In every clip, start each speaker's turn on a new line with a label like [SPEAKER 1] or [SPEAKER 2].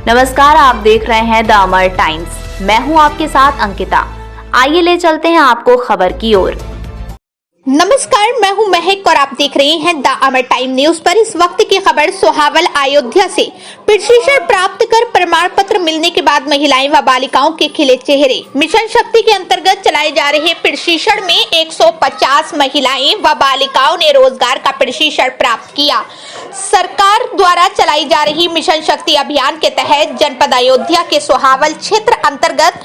[SPEAKER 1] नमस्कार, आप देख रहे हैं द अमर टाइम्स। मैं हूं आपके साथ अंकिता। आइए ले चलते हैं आपको खबर की ओर।
[SPEAKER 2] नमस्कार, मैं हूं महक और आप देख रहे हैं द अमर टाइम न्यूज पर। इस वक्त की खबर सोहावल अयोध्या से। प्रशिक्षण प्राप्त कर प्रमाण पत्र मिलने के बाद महिलाएं व बालिकाओं के खिले चेहरे। मिशन शक्ति के अंतर्गत चलाए जा रहे प्रशिक्षण में 150 महिलाएं व बालिकाओं ने रोजगार का प्रशिक्षण प्राप्त किया। सरकार द्वारा चलाई जा रही मिशन शक्ति अभियान के तहत जनपद अयोध्या के सोहावल क्षेत्र अंतर्गत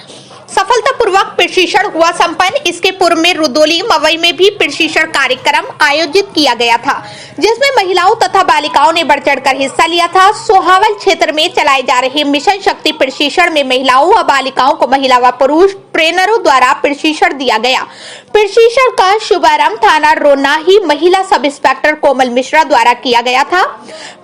[SPEAKER 2] सफलतापूर्वक प्रशिक्षण हुआ संपन्न। इसके पूर्व में रुदौली मवई में भी प्रशिक्षण कार्यक्रम आयोजित किया गया था, जिसमें महिलाओं तथा बालिकाओं ने बढ़ चढ़कर हिस्सा लिया था। सोहावल क्षेत्र में चलाए जा रहे मिशन शक्ति प्रशिक्षण में महिलाओं व बालिकाओं को महिला व पुरुष ट्रेनरों द्वारा प्रशिक्षण दिया गया। प्रशिक्षण का शुभारंभ थाना रोनाही महिला सब इंस्पेक्टर कोमल मिश्रा द्वारा किया गया था।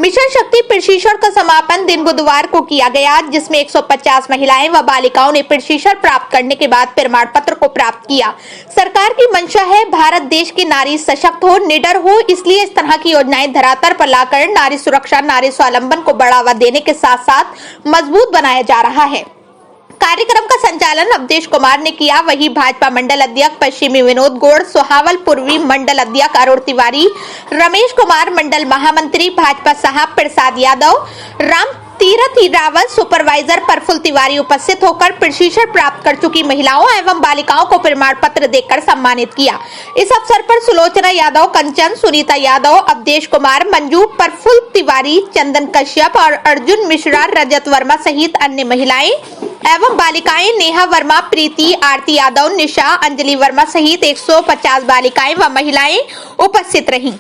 [SPEAKER 2] मिशन शक्ति प्रशिक्षण का समापन दिन बुधवार को किया गया, जिसमें 150 महिलाएं व बालिकाओं ने प्रशिक्षण प्राप्त करने के बाद प्रमाण पत्र को प्राप्त किया। सरकार की मंशा है भारत देश की नारी सशक्त हो, निडर हो, इसलिए इस तरह की योजनाएं धरातल पर लाकर नारी सुरक्षा, नारी स्वावलंबन को बढ़ावा देने के साथ साथ मजबूत बनाया जा रहा है। कार्यक्रम का संचालन अवधेश कुमार ने किया। वहीं भाजपा मंडल अध्यक्ष पश्चिमी विनोद गौड़, सोहावल पूर्वी मंडल अध्यक्ष अरुण तिवारी, रमेश कुमार मंडल महामंत्री भाजपा साहब प्रसाद यादव, राम तीरथ रावत, सुपरवाइजर प्रफुल्ल तिवारी उपस्थित होकर प्रशिक्षण प्राप्त कर चुकी महिलाओं एवं बालिकाओं को प्रमाण पत्र देकर सम्मानित किया। इस अवसर पर सुलोचना यादव, कंचन, सुनीता यादव, अवधेश कुमार, मंजू, प्रफुल्ल तिवारी, चंदन कश्यप और अर्जुन मिश्रा, रजत वर्मा सहित अन्य महिलाएं एवं बालिकाएं नेहा वर्मा, प्रीति, आरती यादव, निशा, अंजलि वर्मा सहित 150 बालिकाएं व महिलाएं उपस्थित रहीं।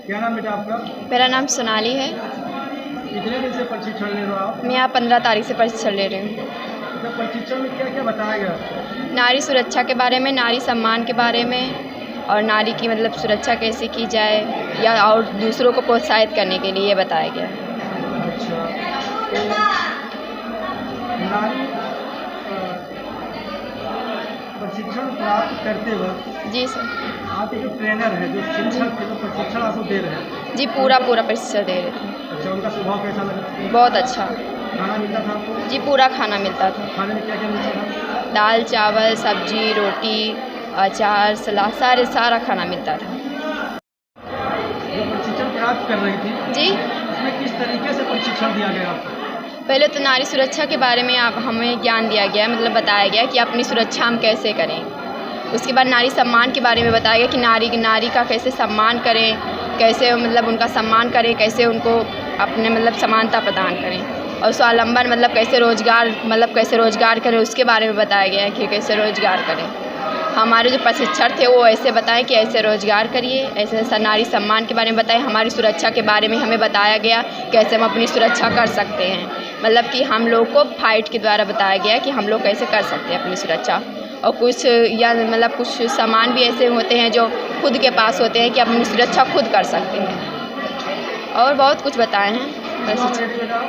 [SPEAKER 3] क्या नाम बेटा आपका?
[SPEAKER 4] मेरा नाम सोनाली है।
[SPEAKER 3] कितने दिन से प्रशिक्षण ले रहे हो आप?
[SPEAKER 4] मैं यहाँ 15 तारीख से प्रशिक्षण ले रही हूँ।
[SPEAKER 3] तो प्रशिक्षण में क्या क्या बताया गया आपको?
[SPEAKER 4] नारी सुरक्षा के बारे में, नारी सम्मान के बारे में और नारी की मतलब सुरक्षा कैसे की जाए या और दूसरों को प्रोत्साहित करने के लिए बताया गया।
[SPEAKER 3] अच्छा, तो नारी प्रशिक्षण प्राप्त करते वक्त
[SPEAKER 4] जी सर।
[SPEAKER 3] आप जो ट्रेनर है, जो शिक्षक है, जो प्रशिक्षण आपको दे रहे हैं,
[SPEAKER 4] जी पूरा प्रशिक्षण दे रहे थे।
[SPEAKER 3] अच्छा, उनका स्वभाव कैसा लगा?
[SPEAKER 4] बहुत अच्छा।
[SPEAKER 3] खाना मिलता था आपको?
[SPEAKER 4] जी पूरा खाना मिलता था।
[SPEAKER 3] खाने में क्या क्या मिलता था?
[SPEAKER 4] दाल, चावल, सब्जी, रोटी, अचार, सलाद, सारा खाना मिलता था।
[SPEAKER 3] जो प्रशिक्षण प्राप्त कर रही थी
[SPEAKER 4] जी,
[SPEAKER 3] उसमें किस तरीके से प्रशिक्षण दिया गया आपको?
[SPEAKER 4] पहले तो नारी सुरक्षा के बारे में हमें ज्ञान दिया गया, मतलब बताया गया कि अपनी सुरक्षा हम कैसे करें। उसके बाद नारी सम्मान के बारे में बताया गया कि नारी का कैसे सम्मान करें, कैसे मतलब उनका सम्मान करें, कैसे उनको अपने मतलब समानता प्रदान करें। और स्वावलंबन मतलब कैसे रोजगार करें, उसके बारे में बताया गया है कि कैसे रोजगार करें। हमारे जो प्रशिक्षण थे वो ऐसे बताएं कि ऐसे रोज़गार करिए, ऐसे नारी सम्मान के बारे में बताएं, हमारी सुरक्षा के बारे में हमें बताया गया कैसे हम अपनी सुरक्षा कर सकते हैं। मतलब कि हम लोग को फाइट के द्वारा बताया गया कि हम लोग कैसे कर सकते हैं अपनी सुरक्षा। और कुछ या मतलब कुछ सामान भी ऐसे होते हैं जो खुद के पास होते हैं कि अपनी सुरक्षा खुद कर सकते हैं। और बहुत कुछ बताए हैं।
[SPEAKER 3] बेटा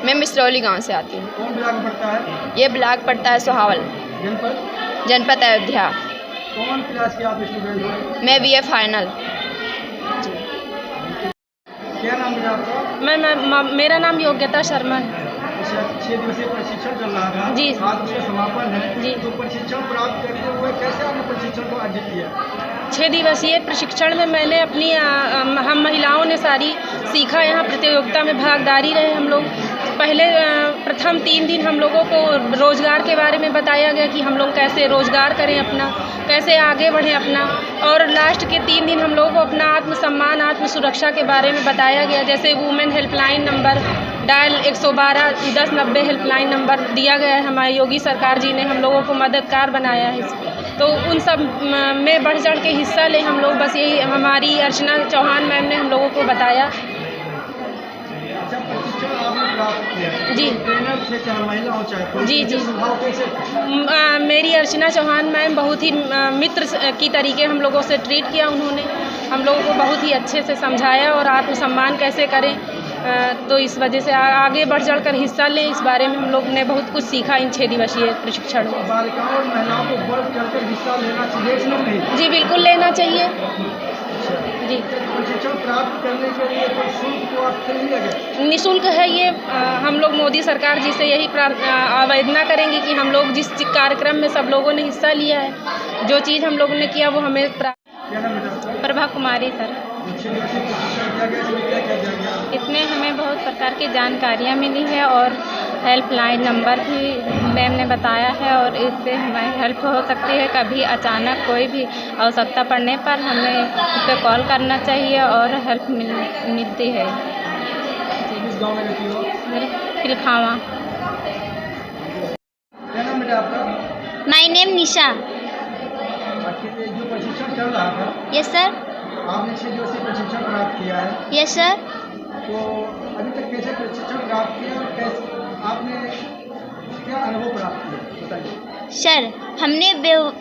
[SPEAKER 4] मैं मिसरौली गांव से आती हूँ।
[SPEAKER 3] कौन ब्लॉक पड़ता है?
[SPEAKER 4] ये ब्लॉक पड़ता है सोहावल, जनपद अयोध्या।
[SPEAKER 3] कौन क्लास के आप स्टूडेंट हो?
[SPEAKER 4] मैं BA फाइनल।
[SPEAKER 3] क्या नाम है आपका?
[SPEAKER 5] मेरा नाम योग्यता शर्मा है।
[SPEAKER 3] 6 दिवसीय प्रशिक्षण चल रहा था
[SPEAKER 5] जी।
[SPEAKER 3] आज उसका समापन है
[SPEAKER 5] जी।
[SPEAKER 3] तो प्रशिक्षण प्राप्त करते हुए कैसे आपने प्रशिक्षण को अर्जित किया?
[SPEAKER 5] 6 दिवसीय प्रशिक्षण में मैंने अपनी हम महिलाओं ने सारी सीखा। यहाँ प्रतियोगिता में भागीदारी रहे हम लोग। पहले प्रथम 3 दिन हम लोगों को रोज़गार के बारे में बताया गया कि हम लोग कैसे रोज़गार करें अपना, कैसे आगे बढ़ें अपना। और लास्ट के 3 दिन हम लोगों को अपना आत्मसम्मान, आत्म सुरक्षा के बारे में बताया गया। जैसे women helpline number dial 112 1090 helpline number दिया गया है। हमारी योगी सरकार जी ने हम लोगों को मददगार बनाया है। तो उन सब में बढ़ चढ़ के हिस्सा ले हम लोग। बस यही हमारी अर्चना चौहान मैम ने हम लोगों को बताया।
[SPEAKER 3] अच्छा, प्रशिक्षण आपने प्राप्त किया
[SPEAKER 5] जी।
[SPEAKER 3] ट्रेनर थे, चाहे महिला हो चाहे पुरुष,
[SPEAKER 5] जी, जी।
[SPEAKER 3] स्वभाव कैसे था?
[SPEAKER 5] मेरी अर्चना चौहान मैम बहुत ही मित्र की तरीके हम लोगों से ट्रीट किया। उन्होंने हम लोगों को बहुत ही अच्छे से समझाया और आत्मसम्मान कैसे करें। तो इस वजह से आगे बढ़ चढ़ कर हिस्सा लें, इस बारे में हम लोग ने बहुत कुछ सीखा इन 6 दिवसीय प्रशिक्षण में।
[SPEAKER 3] बालिकाओं और महिलाओं को बढ़ चढ़कर हिस्सा लेना चाहिए इसमें नहीं?
[SPEAKER 5] जी बिल्कुल लेना चाहिए। जी
[SPEAKER 3] प्रशिक्षण प्राप्त करने के लिए कोई शुल्क को आपसे लिया गया?
[SPEAKER 5] निःशुल्क है ये। हम लोग मोदी सरकार जी से यही आवेदना करेंगे कि हम लोग जिस कार्यक्रम में सब लोगों ने हिस्सा लिया है, जो चीज़ हम लोगों ने किया वो हमें
[SPEAKER 3] क्या नाम है आपका?
[SPEAKER 5] प्रभा कुमारी सर।
[SPEAKER 3] 6 दिवसीय प्रशिक्षण किया गया, इसमें क्या क्या दिया गया?
[SPEAKER 5] इसमें हमें बहुत प्रकार की जानकारियाँ मिली है और हेल्पलाइन नंबर भी मैम ने बताया है और इससे हमारी हेल्प हो सकती है। कभी अचानक कोई भी आवश्यकता पड़ने पर हमें इस पर कॉल करना चाहिए और हेल्प मिलती है।
[SPEAKER 3] किस गाँव में रहती हो?
[SPEAKER 5] पिलखावा।
[SPEAKER 3] क्या नाम है आपका?
[SPEAKER 6] माय नेम निशा।
[SPEAKER 3] आपके जो प्रशिक्षण चल रहा था
[SPEAKER 6] यस सर।
[SPEAKER 3] आपने 6 दिवसीय प्रशिक्षण प्राप्त किया है
[SPEAKER 6] यस सर।
[SPEAKER 3] तो अभी तक कैसे प्रशिक्षण प्राप्त किया और कैसे आपने क्या अनुभव प्राप्त किया बताइए?
[SPEAKER 6] सर हमने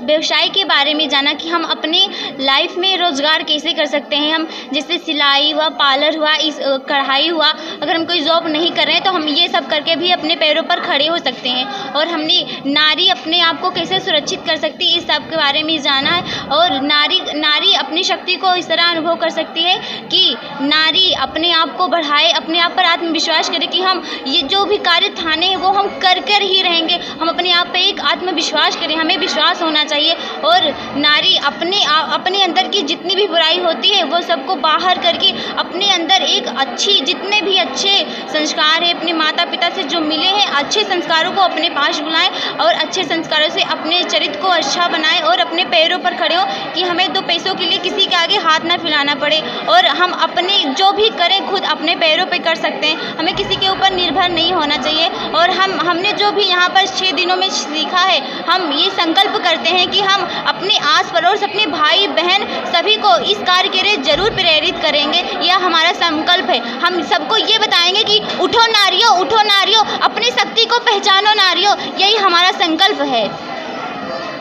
[SPEAKER 6] व्यवसाय के बारे में जाना कि हम अपने लाइफ में रोज़गार कैसे कर सकते हैं। हम जैसे सिलाई हुआ, पार्लर हुआ, इस कढ़ाई हुआ, अगर हम कोई जॉब नहीं कर रहे हैं तो हम ये सब करके भी अपने पैरों पर खड़े हो सकते हैं। और हमने नारी अपने आप को कैसे सुरक्षित कर सकती है इस सब के बारे में जाना है। और नारी अपनी शक्ति को इस तरह अनुभव कर सकती है कि नारी अपने आप को बढ़ाए, अपने आप पर आत्मविश्वास करे कि हम ये जो भी कार्य ठाने हैं वो हम कर ही रहेंगे। हम अपने आप पे एक आत्मविश्वास करें, हमें विश्वास होना चाहिए। और नारी अपने अंदर की जितनी भी बुराई होती है वो सबको बाहर करके अपने अंदर एक अच्छी, जितने भी अच्छे संस्कार है अपने माता पिता से जो मिले हैं, अच्छे संस्कारों को अपने पास बुलाएं और अच्छे संस्कारों से अपने चरित्र को अच्छा बनाएं और अपने पैरों पर खड़े हो कि हमें 2 पैसों के लिए किसी के आगे हाथ ना फैलाना पड़े। और हम अपने जो भी करें खुद अपने पैरों पर कर सकते हैं, हमें किसी के ऊपर निर्भर नहीं होना चाहिए। और हमने जो भी यहाँ पर 6 दिनों में सीखा है, हम ये संकल्प करते हैं कि हम अपने आस पड़ोस, अपने भाई बहन सभी को इस कार्य के लिए जरूर प्रेरित करेंगे। यह हमारा संकल्प है। हम सबको ये बताएंगे कि उठो नारियों, अपनी शक्ति को पहचानो नारियों, यही हमारा संकल्प है।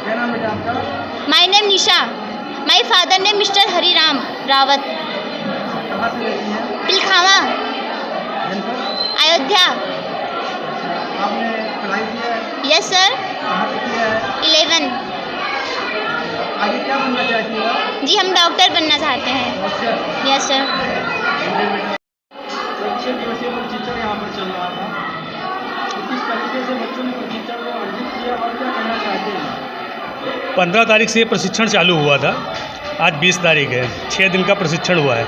[SPEAKER 3] क्या नाम है आपका?
[SPEAKER 6] My name Nisha. My father name mister Hariram Rawat.
[SPEAKER 3] कहाँ से रहती हैं?
[SPEAKER 6] पिलखावा,
[SPEAKER 3] जनपद?
[SPEAKER 6] अयोध्या।
[SPEAKER 3] आपने पढ़ाई किया है?
[SPEAKER 6] Yes sir.
[SPEAKER 3] कहाँ से किया है?
[SPEAKER 6] 11।
[SPEAKER 3] आगे क्या बनना चाहती हो?
[SPEAKER 6] जी हम डॉक्टर बनना चाहते हैं।
[SPEAKER 3] अच्छा,
[SPEAKER 6] यस सर।
[SPEAKER 3] 6 दिवसीय प्रशिक्षण यहाँ पर चल रहा था, तो किस तरीके से बच्चों ने प्रशिक्षण को अर्जित किया और क्या कहना चाहते हैं?
[SPEAKER 7] 15 तारीख से ये प्रशिक्षण चालू हुआ था, आज 20 तारीख है। 6 दिन का प्रशिक्षण हुआ है।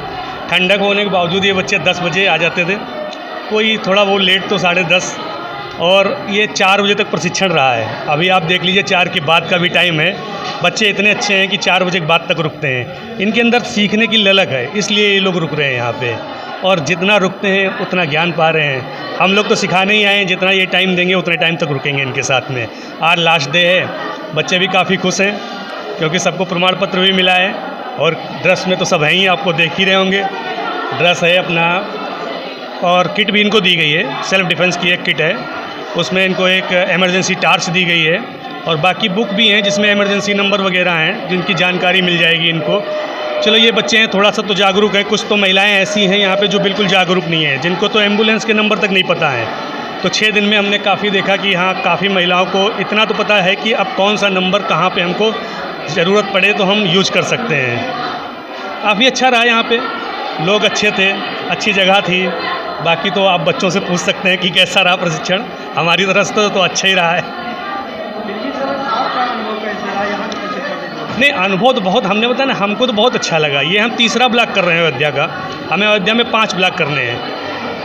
[SPEAKER 7] ठंडक होने के बावजूद ये बच्चे 10 बजे आ जाते थे, कोई थोड़ा बहुत लेट तो 10:30, और ये 4 बजे तक प्रशिक्षण रहा है। अभी आप देख लीजिए 4 के बाद का भी टाइम है। बच्चे इतने अच्छे हैं कि 4 बजे के बाद तक रुकते हैं। इनके अंदर सीखने की ललक है, इसलिए ये लोग रुक रहे हैं यहाँ पे, और जितना रुकते हैं उतना ज्ञान पा रहे हैं। हम लोग तो सिखाने ही आए हैं, जितना ये टाइम देंगे उतने टाइम तक रुकेंगे इनके साथ में। आज लास्ट डे है, बच्चे भी काफ़ी खुश हैं क्योंकि सबको प्रमाण पत्र भी मिला है और ड्रेस में तो सब हैं ही, आपको देख ही रहे होंगे। ड्रेस है अपना और किट भी इनको दी गई है, सेल्फ डिफेंस की एक किट है, उसमें इनको एक इमरजेंसी टार्च दी गई है और बाकी बुक भी हैं जिसमें इमरजेंसी नंबर वगैरह हैं जिनकी जानकारी मिल जाएगी इनको। चलो ये बच्चे हैं थोड़ा सा तो जागरूक हैं, कुछ तो महिलाएं ऐसी हैं यहाँ पे जो बिल्कुल जागरूक नहीं है, जिनको तो एम्बुलेंस के नंबर तक नहीं पता है। तो 6 दिन में हमने काफ़ी देखा कि हाँ काफ़ी महिलाओं को इतना तो पता है कि अब कौन सा नंबर कहाँ पे हमको ज़रूरत पड़े तो हम यूज कर सकते हैं। काफ़ी अच्छा रहा यहाँ पे, लोग अच्छे थे, अच्छी जगह थी। बाकी तो आप बच्चों से पूछ सकते हैं कि कैसा रहा प्रशिक्षण। हमारी तरफ से तो अच्छा ही रहा है।
[SPEAKER 3] आपका अनुभव कैसा रहा यहाँ के प्रशिक्षण?
[SPEAKER 7] नहीं, अनुभव तो बहुत, हमने बताया ना, हमको तो बहुत अच्छा लगा। ये हम तीसरा ब्लॉक कर रहे हैं अयोध्या का, हमें अयोध्या में 5 ब्लॉक करने हैं,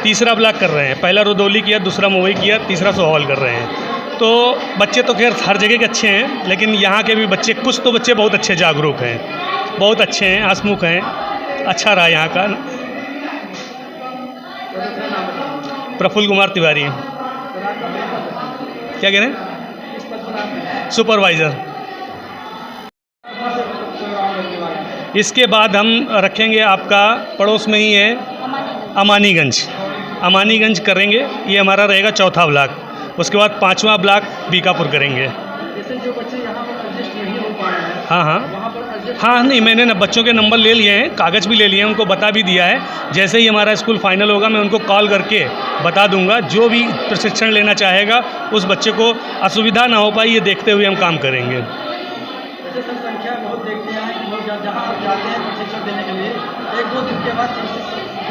[SPEAKER 7] तीसरा ब्लॉक कर रहे हैं। पहला रुदौली किया, दूसरा मवई किया, तीसरा सोहावल कर रहे हैं। तो बच्चे तो खैर हर जगह के अच्छे हैं, लेकिन यहाँ के भी बच्चे, कुछ तो बच्चे बहुत अच्छे जागरूक हैं, बहुत अच्छे हैं, हंसमुख हैं। अच्छा रहा यहाँ का। प्रफुल्ल कुमार तिवारी। क्या कह रहे हैं? सुपरवाइज़र। इसके बाद हम रखेंगे आपका पड़ोस में ही है अमानीगंज, अमानीगंज करेंगे, ये हमारा रहेगा चौथा ब्लॉक। उसके बाद 5वां ब्लॉक बीकापुर करेंगे।
[SPEAKER 3] जैसे जो बच्चे यहाँ पर एडजस्ट नहीं हो पा रहे हैं,
[SPEAKER 7] हाँ हाँ
[SPEAKER 3] वहाँ पर एडजस्ट
[SPEAKER 7] हाँ, नहीं मैंने ना बच्चों के नंबर ले लिए हैं, कागज़ भी ले लिए हैं, उनको बता भी दिया है। जैसे ही हमारा स्कूल फाइनल होगा मैं उनको कॉल करके बता दूंगा। जो भी प्रशिक्षण लेना चाहेगा उस बच्चे को असुविधा ना हो पाए, ये देखते हुए हम काम करेंगे।
[SPEAKER 3] जैसे संख्या बहुत देखते हैं कि लोग जहाँ पर जाते हैं प्रशिक्षण देने के लिए 1-2 दिन के बाद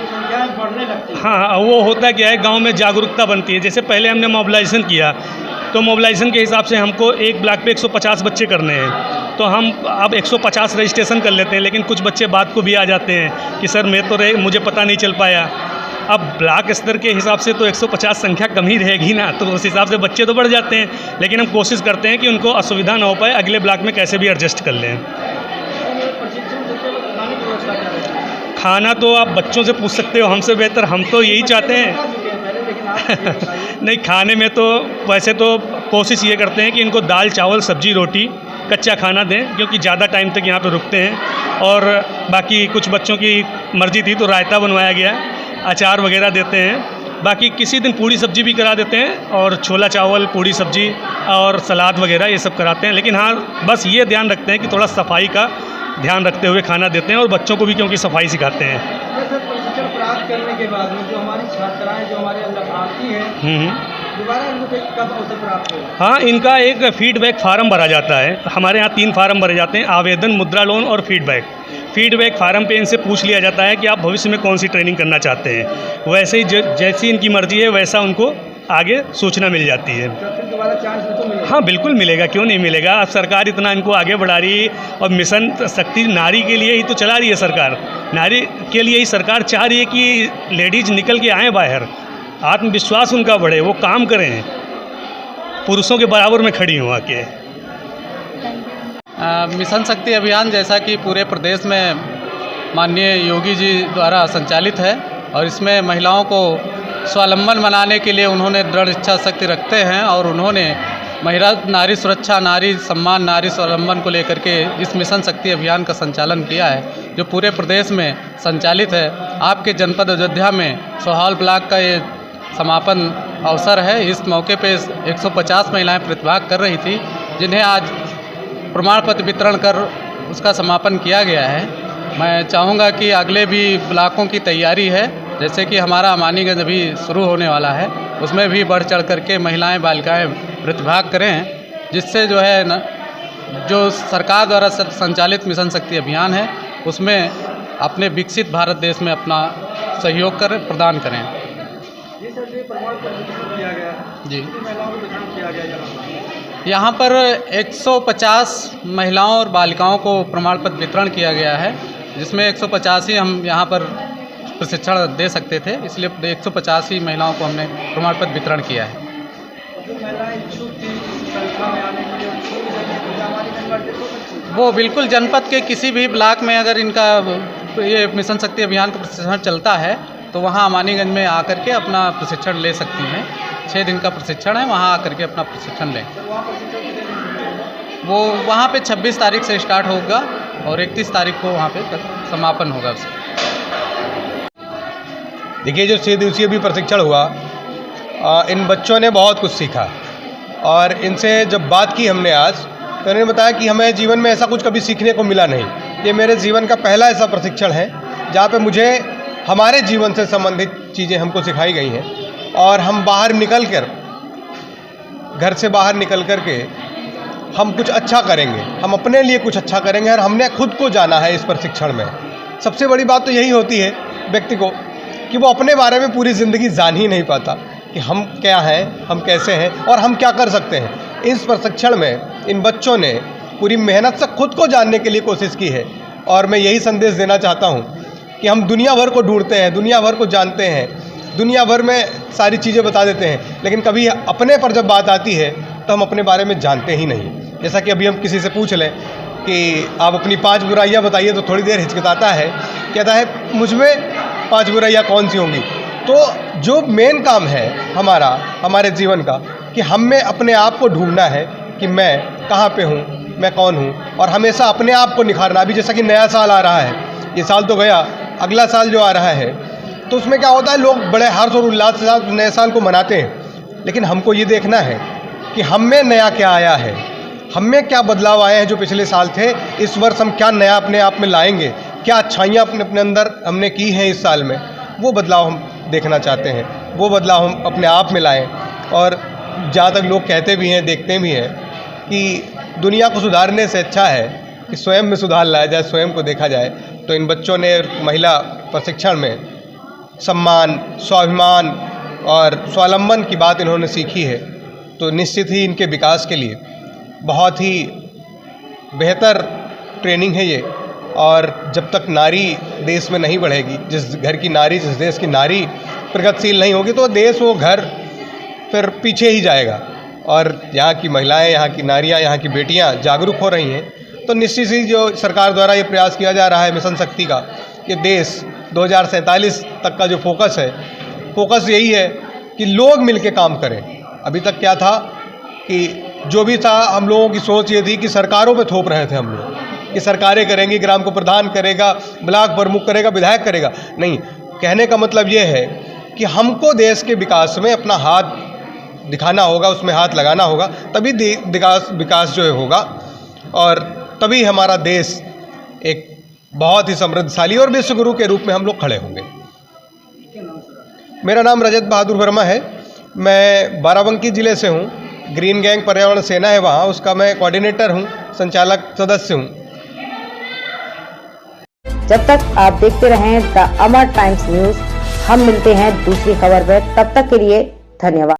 [SPEAKER 3] संख्याएँ बढ़ने लगती हैं।
[SPEAKER 7] हाँ, वो होता क्या है, गांव में जागरूकता बनती है। जैसे पहले हमने मोबिलाइजेशन किया, तो मोबिलाइजेशन के हिसाब से हमको एक ब्लॉक पे 150 बच्चे करने हैं, तो हम अब 150 रजिस्ट्रेशन कर लेते हैं। लेकिन कुछ बच्चे बात को भी आ जाते हैं कि सर मैं तो मुझे पता नहीं चल पाया। अब ब्लॉक स्तर के हिसाब से तो 150 संख्या कम ही रहेगी ना, तो उस हिसाब से बच्चे तो बढ़ जाते हैं। लेकिन हम कोशिश करते हैं कि उनको असुविधा ना हो पाए, अगले ब्लॉक में कैसे भी एडजस्ट कर लें।
[SPEAKER 3] प्रशिक्षण देते वक्त खाने की व्यवस्था क्या रहती है?
[SPEAKER 7] खाना तो आप बच्चों से पूछ सकते हो, हमसे बेहतर हम तो यही चाहते हैं।
[SPEAKER 3] लेकिन आप
[SPEAKER 7] नहीं, खाने में तो वैसे तो कोशिश ये करते हैं कि इनको दाल चावल सब्जी रोटी कच्चा खाना दें, क्योंकि ज़्यादा टाइम तक यहाँ पे रुकते हैं। और बाकी कुछ बच्चों की मर्ज़ी थी तो रायता बनवाया गया, अचार वगैरह देते हैं। बाकी किसी दिन पूड़ी सब्जी भी करा देते हैं, और छोला चावल पूड़ी सब्जी और सलाद वगैरह ये सब कराते हैं। लेकिन हाँ, बस ये ध्यान रखते हैं कि थोड़ा सफाई का ध्यान रखते हुए खाना देते हैं, और बच्चों को भी क्योंकि सफाई सिखाते हैं।
[SPEAKER 3] जैसे प्रशिक्षण प्राप्त करने के बाद में जो हमारी छात्राएं जो हमारे लाभार्थी हैं दोबारा इनको कब अवसर प्राप्त होगा?
[SPEAKER 7] हाँ, इनका एक फीडबैक फार्म भरा जाता है। हमारे यहाँ 3 फार्म भरे जाते हैं, आवेदन, मुद्रा लोन और फीडबैक फार्म पे इनसे पूछ लिया जाता है कि आप भविष्य में कौन सी ट्रेनिंग करना चाहते हैं। वैसे ही जैसी इनकी मर्जी है वैसा उनको आगे सूचना मिल जाती है।
[SPEAKER 3] तो फिर दोबारा चांस तो मिलेगा?
[SPEAKER 7] हाँ, बिल्कुल मिलेगा, क्यों नहीं मिलेगा। अब सरकार इतना इनको आगे बढ़ा रही है, और मिशन शक्ति नारी के लिए ही तो चला रही है सरकार। नारी के लिए ही सरकार चाह रही है कि लेडीज़ निकल के आएँ बाहर, आत्मविश्वास उनका बढ़े, वो काम करें, पुरुषों के बराबर में खड़ी हों आके।
[SPEAKER 8] मिशन शक्ति अभियान जैसा कि पूरे प्रदेश में माननीय योगी जी द्वारा संचालित है, और इसमें महिलाओं को स्वावलंबन बनाने के लिए उन्होंने दृढ़ इच्छा शक्ति रखते हैं, और उन्होंने महिला नारी सुरक्षा, नारी सम्मान, नारी स्वावलंबन को लेकर के इस मिशन शक्ति अभियान का संचालन किया है, जो पूरे प्रदेश में संचालित है। आपके जनपद अयोध्या में सोहावल ब्लॉक का ये समापन अवसर है। इस मौके पे 150 महिलाएं प्रतिभाग कर रही थी, जिन्हें आज प्रमाण पत्र वितरण कर उसका समापन किया गया है। मैं चाहूँगा कि अगले भी ब्लॉकों की तैयारी है, जैसे कि हमारा अमानीगंज अभी शुरू होने वाला है, उसमें भी बढ़ चढ़ करके महिलाएं बालिकाएं प्रतिभाग करें, जिससे जो है न, जो सरकार द्वारा संचालित मिशन शक्ति अभियान है उसमें अपने विकसित भारत देश में अपना सहयोग प्रदान करें।
[SPEAKER 3] जी सर, जो प्रमाण पत्र वितरण किया गया
[SPEAKER 8] जी,
[SPEAKER 3] महिलाओं को वितरण किया गया
[SPEAKER 8] यहाँ पर 150 महिलाओं और बालिकाओं को प्रमाण पत्र वितरण किया गया है, जिसमें 150 ही हम यहाँ पर प्रशिक्षण दे सकते थे, इसलिए 150 ही महिलाओं को हमने प्रमाण पत्र वितरण किया है।
[SPEAKER 3] जो महिलाएं इच्छुक थी संस्था में आने के लिए,
[SPEAKER 8] वो बिल्कुल जनपद के किसी भी ब्लॉक में अगर इनका ये मिशन शक्ति अभियान का प्रशिक्षण चलता है तो वहाँ अमानीगंज में आकर के अपना प्रशिक्षण ले सकती हैं। 6 दिन का प्रशिक्षण है, वहाँ आकर के अपना प्रशिक्षण लें। वो वहाँ पे 26 तारीख से स्टार्ट होगा और 31 तारीख को वहाँ पे समापन होगा उसका।
[SPEAKER 9] देखिए, जो 6 दिवसीय भी प्रशिक्षण हुआ, इन बच्चों ने बहुत कुछ सीखा और इनसे जब बात की हमने आज, तो उन्होंने बताया कि हमें जीवन में ऐसा कुछ कभी सीखने को मिला नहीं। ये मेरे जीवन का पहला ऐसा प्रशिक्षण है जहाँ पे मुझे हमारे जीवन से संबंधित चीज़ें हमको सिखाई गई हैं और हम बाहर निकल कर, घर से बाहर निकल कर के हम कुछ अच्छा करेंगे, हम अपने लिए कुछ अच्छा करेंगे और हमने खुद को जाना है इस प्रशिक्षण में। सबसे बड़ी बात तो यही होती है व्यक्ति को कि वो अपने बारे में पूरी ज़िंदगी जान ही नहीं पाता कि हम क्या हैं, हम कैसे हैं और हम क्या कर सकते हैं। इस प्रशिक्षण में इन बच्चों ने पूरी मेहनत से खुद को जानने के लिए कोशिश की है और मैं यही संदेश देना चाहता हूँ कि हम दुनिया भर को ढूंढते हैं, दुनिया भर को जानते हैं, दुनिया भर में सारी चीज़ें बता देते हैं, लेकिन कभी अपने पर जब बात आती है तो हम अपने बारे में जानते ही नहीं। जैसा कि अभी हम किसी से पूछ लें कि आप अपनी 5 बुराइयां बताइए तो थोड़ी देर हिचकिचाता है, कहता है मुझ में 5 बुराइयां कौन सी होंगी। तो जो मेन काम है हमारे जीवन का कि हमें अपने आप को ढूंढना है कि मैं कहाँ पे हूँ, मैं कौन हूँ और हमेशा अपने आप को निखारना। अभी जैसा कि नया साल आ रहा है, ये साल तो गया, अगला साल जो आ रहा है तो उसमें क्या होता है, लोग बड़े हर्ष और उल्लास के साथ नए साल को मनाते हैं, लेकिन हमको ये देखना है कि हम में नया क्या आया है, हम में क्या बदलाव आए हैं जो पिछले साल थे। इस वर्ष हम क्या नया अपने आप में लाएंगे, क्या अच्छाइयाँ अपने अंदर हमने की हैं इस साल में, वो बदलाव हम देखना चाहते हैं, वो बदलाव हम अपने आप में लाएं। और जहाँ तक लोग कहते भी हैं, देखते भी हैं कि दुनिया को सुधारने से अच्छा है कि स्वयं में सुधार लाया जाए, स्वयं को देखा जाए। तो इन बच्चों ने महिला प्रशिक्षण में सम्मान, स्वाभिमान और स्वावलंबन की बात इन्होंने सीखी है, तो निश्चित ही इनके विकास के लिए बहुत ही बेहतर ट्रेनिंग है ये। और जब तक नारी देश में नहीं बढ़ेगी, जिस घर की नारी, जिस देश की नारी प्रगतिशील नहीं होगी तो देश, वो घर फिर पीछे ही जाएगा। और यहाँ की महिलाएं, यहाँ की नारियाँ, यहाँ की बेटियाँ जागरूक हो रही हैं, तो निश्चित ही जो सरकार द्वारा ये प्रयास किया जा रहा है मिशन शक्ति का, ये देश 2047 तक का जो फोकस है, फोकस यही है कि लोग मिलके काम करें। अभी तक क्या था कि जो भी था, हम लोगों की सोच ये थी कि सरकारों पे थोप रहे थे हम लोग कि सरकारें करेंगी, ग्राम को प्रधान करेगा, ब्लॉक प्रमुख करेगा, विधायक करेगा। नहीं, कहने का मतलब ये है कि हमको देश के विकास में अपना हाथ दिखाना होगा, उसमें हाथ लगाना होगा, तभी विकास जो है होगा और तभी हमारा देश एक बहुत ही समृद्धशाली और विश्वगुरु के रूप में हम लोग खड़े होंगे। मेरा नाम रजत बहादुर वर्मा है, मैं बाराबंकी ज़िले से हूँ। ग्रीन गैंग पर्यावरण सेना है वहाँ, उसका मैं कोऑर्डिनेटर हूँ, संचालक सदस्य हूँ।
[SPEAKER 10] जब तक आप देखते रहें द अमर टाइम्स न्यूज़, हम मिलते हैं दूसरी खबर पर। तब तक के लिए धन्यवाद।